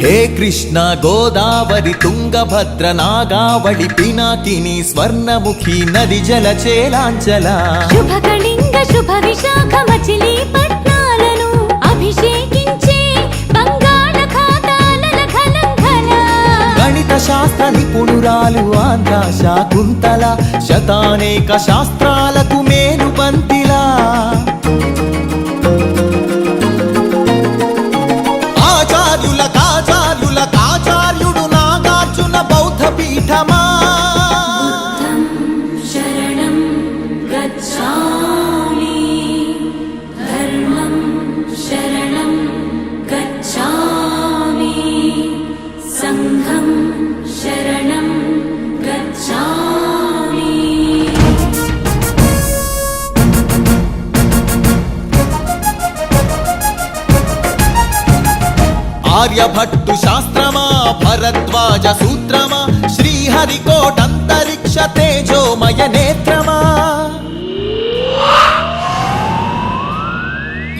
హే కృష్ణ గోదావరి తుంగభద్ర నాగావళి పినాకిని స్వర్ణముఖి నది జల చేలాంచల శుభ కళింగ శుభ విశాఖ మచిలీపట్నాలను అభిషేకించే బంగాళాఖాతాల ఖలంఖల గణిత శాస్త్ర నిపుణురాలు ఆంధ్ర శాకుంతల శతానేక శాస్త్రాలకు మేలు బంతిలా ఆచార్యుడు నాగార్జున బౌద్ధ పీఠమా శరణం గచ్ఛామి ధర్మం శరణం గచ్ఛామి సంఘం శరణం గచ్ఛామి ఆర్యభట్టు శాస్త్రమా భరద్వాజ సూత్రమా శ్రీహరికోటంతరిక్ష తేజోమయ నేత్రమా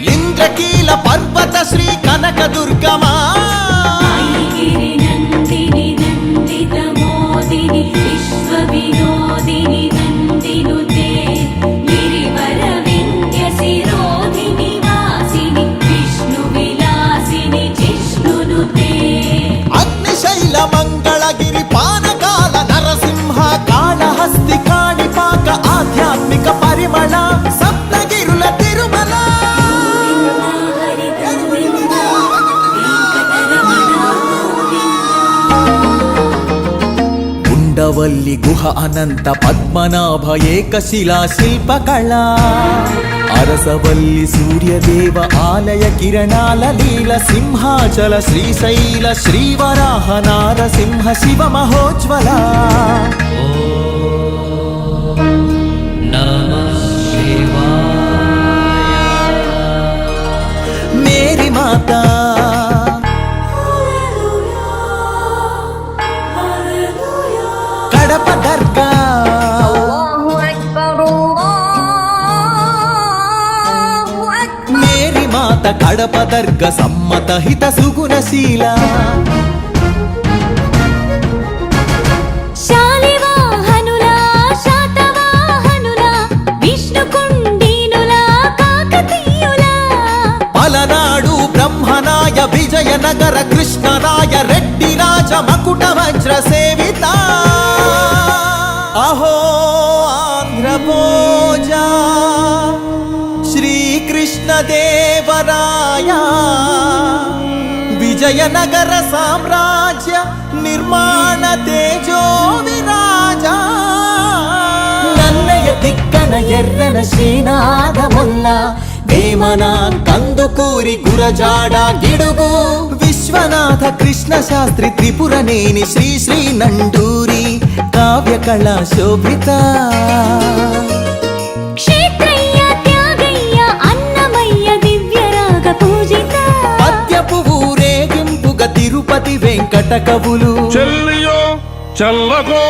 ఇంద్రకీల పర్వత శ్రీ కనక దుర్గమా ఐగిరి నందిని నందిత మోదిని విశ్వ వినోదిని నందినుతే గిరివర వింధ్య శిరోధిని వాసిని విష్ణు విలాసిని జిష్ణునుతే అగ్నిశైల మంగళగిరి పానకాల నరసింహ కాళహస్తి కాణిపాక ఆధ్యాత్మిక పరిమళ సప్తగిరుల తిరుమల హరి గోవింద వెంకటరమణ ఉండవల్లి గుహ అనంత పద్మనాభ ఏకశిలా శిల్పకళ అరసవల్లి సూర్యదేవ ఆలయ కిరణాల లీల సింహాచల శ్రీశైల శ్రీవరాహ నారసింహ శివ మహోజ్వల మేరీ మాతా కడప దర్గా మేరీ మాత కడప దర్గ సమ్మత హిత సుగుణశీల శాలివాహనులా శాతవాహనులా విష్ణుకుండినులా కాకతీయులా పలనాడు బ్రహ్మనాయ విజయనగర కృష్ణరాయ రెడ్డి రాజ మకుట వజ్ర సేవిత అహో ఆంధ్రభోజ శ్రీకృష్ణ దేవరాయ విజయనగర సామ్రాజ్య నిర్మాణ తేజో విరాజ నన్నయ తిక్కన ఎర్రన శ్రీనాథముల్ల వేమన కందుకూరి గురజాడ గిడుగు విశ్వనాథ కృష్ణ శాస్త్రి త్రిపురనేని శ్రీ శ్రీ నండూరి కావ్య కళా శోభిత క్షేత్రయ్య త్యాగయ్య అన్నమయ్య దివ్యరాగ పూజిత పద్యపు ఊరేగింపుగా తిరుపతి వెంకట కవులు చెల్లియో చల్లగో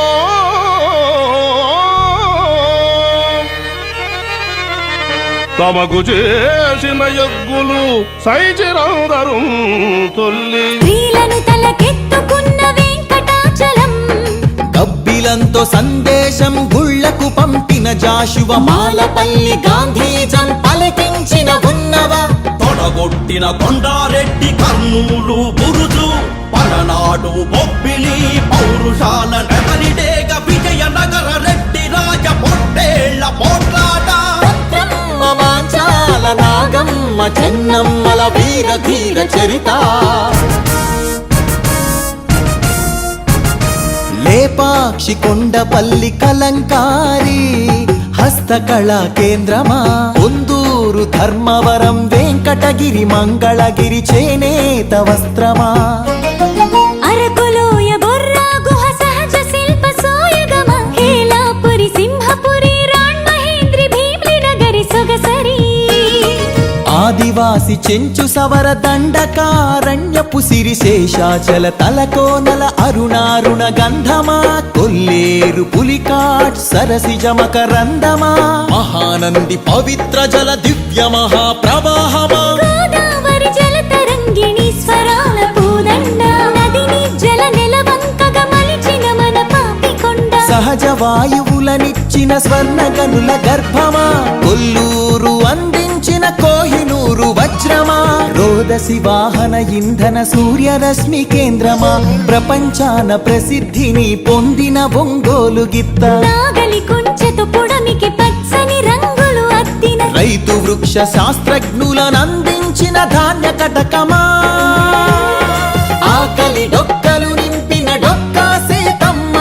తమకు చేసిన యజ్ఞులు సైచిరందరు తొల్లి స్త్రీలను తలకెత్తుకున్న వెంకటాచలం కబ్బిలంతో సందేశం గుళ్లకు పంపిన జాషువ మాలపల్లి గాంధీజం పలికించిన ఉన్నవ తొడగొట్టిన కొండారెడ్డి కర్నూలు బురుజు పలనాడు బొబ్బిలి పౌరుషాల నెమలిడేగ విజయనగర రెడ్డి రాజ పొట్టేళ్ల పోట్లాట మాంచాల నాగమ్మ చెన్నమ్మల వీర ధీర చరిత లేపాక్షి కొండపల్లి కలంకారి హస్తకళా కేంద్రమా పొందూరు ధర్మవరం వెంకటగిరి మంగళగిరి చేనేత వస్త్రమా అరకులోయ బొర్రా గుహ సహజ శిల్ప సోయగమ హేలాపురి సింహపురి రాణ్ మహేంద్రి భీమ్లి నగరి సొగసరి ఆదివాసి చెంచు సవర దండకారణ్యపు సిరి శేషాచల తలకోనల అరుణారుణ గంధమా కొల్లేరు పులికాట్ సరసిజ మకరందమా మహానంది పవిత్ర జల దివ్య మహాప్రవాహమా గోదావరి జల తరంగిణి స్వరాల పూదండ వాయువులనిచ్చిన స్వర్ణగనుల గర్భమా, కొల్లూరు అందించిన కోహినూరు వజ్రమా, రోదసి వాహన ఇంధన సూర్యరశ్మి కేంద్రమా, ప్రపంచాన ప్రసిద్ధిని పొందిన ఒంగోలు గిత్త, నాగలి కుంచెతో పొడమికి పచ్చని రంగులు అద్దిన రైతు వృక్ష శాస్త్రజ్ఞులనందించిన ధాన్య కటకమా, ఆకలి డొక్కలు నింపిన డొక్కా సీతమ్మ,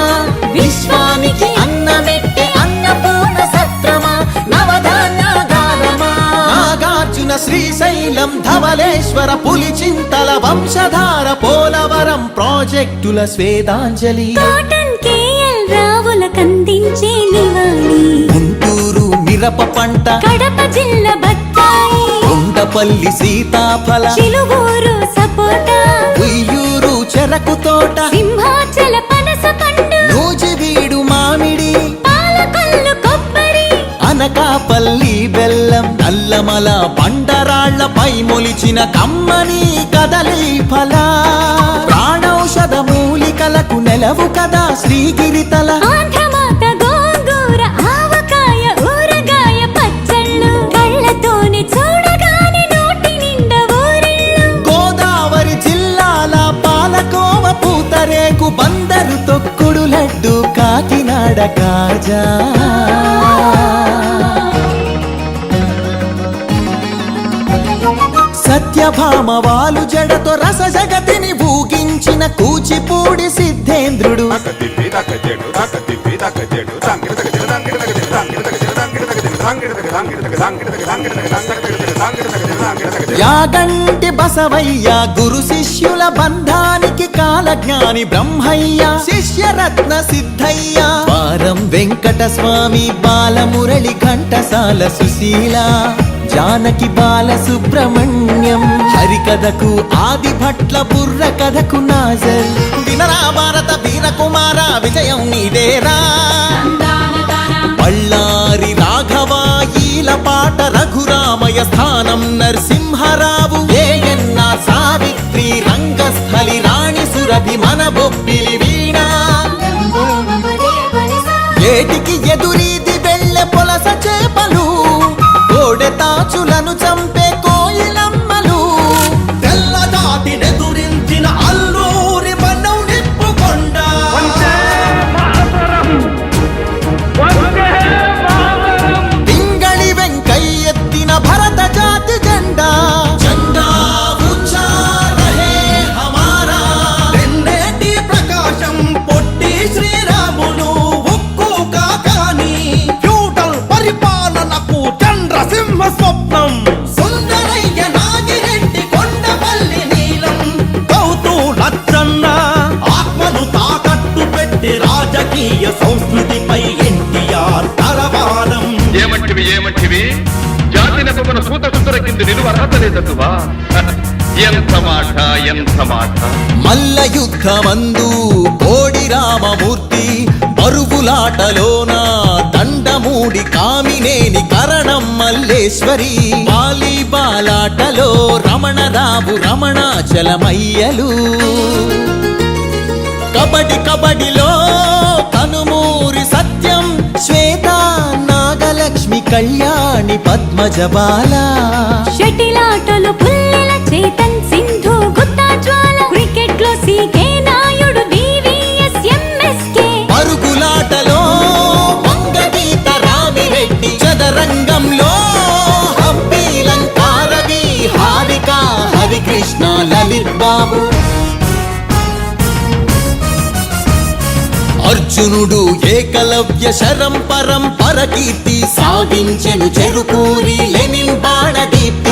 విశ్వానికి అన్నమెట్టే అన్నపూర్ణ సత్రమా, నవధాన్యాగారమా, నాగార్జున శ్రీశైలం ధవళేశ్వర పులిచింతల వంశధార పోలవరం ప్రాజెక్టుల స్వేదాంజలి, కాటన్ కేఎల్ రావులకందించే నివాళి, గుంటూరు మిరప పంట, కడప జిల్లా బత్తాయి, కొండపల్లి సీతాఫల, చిలుగూరు సపోటా, ఉయ్యూరు చెరకు తోట, సింహాచల పనస పండు, నూజివీడు మామిడి, పాలకొల్లు కొబ్బరి, అనకాపల్లి బెల్లం, నల్లమల బండరాళ్లపై మొలిచిన కమ్మని కదలి ఫల, ప్రాణౌషధ మూలికలకు నెలవు కదా శ్రీగిరితల, ఆంధ్రమాత గోంగూర ఆవకాయ ఊరగాయ పచ్చళ్ళు, కళ్ళతోనే చూడగానే నోటి నిండా ఊరిళ్ళు, గోదావరి జిల్లాల పాలకోవ పూతరేకు, బందరు తొక్కుడు లడ్డు, కాకినాడ కాజా, సత్యభామ వాలు జడతో రస జగతిని ఊగించిన కూచిపూడి సిద్ధేంద్రుడు, యాగంటి బసవయ్య గురు శిష్యుల బంధానికి కాలజ్ఞాని బ్రహ్మయ్య, శిష్యరత్న సిద్ధయ్య, వారం వెంకట స్వామి, బాలమురళి ఘంటసాల సుశీల, జానకి బాల సుబ్రహ్మణ్యం, హరికథకు ఆది భట్ల బుర్ర కథకు నాజర్, వినరా భారత వీరకుమార విజయం నీదేరా, బళ్ళారి రాఘవ ఈల పాట రఘురామయ స్థానం నరసింహరావు, ఏఎన్ఆర్ సావిత్రి రంగస్థలి రాణి సురభి మన బొబ్బిలి వీణ, ఏటికి ఎదురీది వెళ్ళె పొలస చేపలు, కోడె తాచులను చంపే కోయిలమ్మలు, తెల్లదాటి నెదురించిన అల్లూరి మనం నిప్పుకొండ, పింగళి వెంకయ్యెత్తిన భరత జాతి జెండా, జెండా ఊంచా రహే హమారా, తెన్నేటి ప్రకాశం పొట్టి శ్రీరాములు ఉక్కు కాకాని, ఫ్యూడల్ పరిపాలనకు చంద్రసింహ స్వప్నం, సుందరయ్య నాగిరెడ్డి కొండపల్లి నీలం, గౌతు లచ్చన్న ఆత్మను తాకట్టు పెట్టి రాజకీయ సంస్కృతిపై ఎన్టీఆర్ తలవారం, ఏమంటివి జాతి నెపమున సూత సుందర కింద నిలువ అర్హత లేదటువా? ఎంత మాట మల్ల యుద్ధమందు కోడి రామమూర్తి, పరుగులాటలోన దండమూడి కామినేని కరణం మల్లేశ్వరి, వాలీబాలాటలో రమణరావు రమణాచలమయ్యలు, కబడిలో కనుమూరి సత్యం శ్వేత నాగలక్ష్మి కళ్యాణి పద్మజబాల, షటిలాటలు పుల్లెల చేతన్ సింధు గుత్తా జ్వాల, క్రికెట్ లో సీకే నాయుడు వివిఎస్ ఎంఎస్కే, పరుగులాటలో వంగగీత రామిరెడ్డి, చదరంగంలో హంపీలంకారవి హారిక హరికృష్ణ లలిత్ బాబు, అర్జునుడు ఏకలవ్య శరం పరంపర కీర్తి సాగించెను చెరుకూరి లెనిన్ బాణదీప్తి,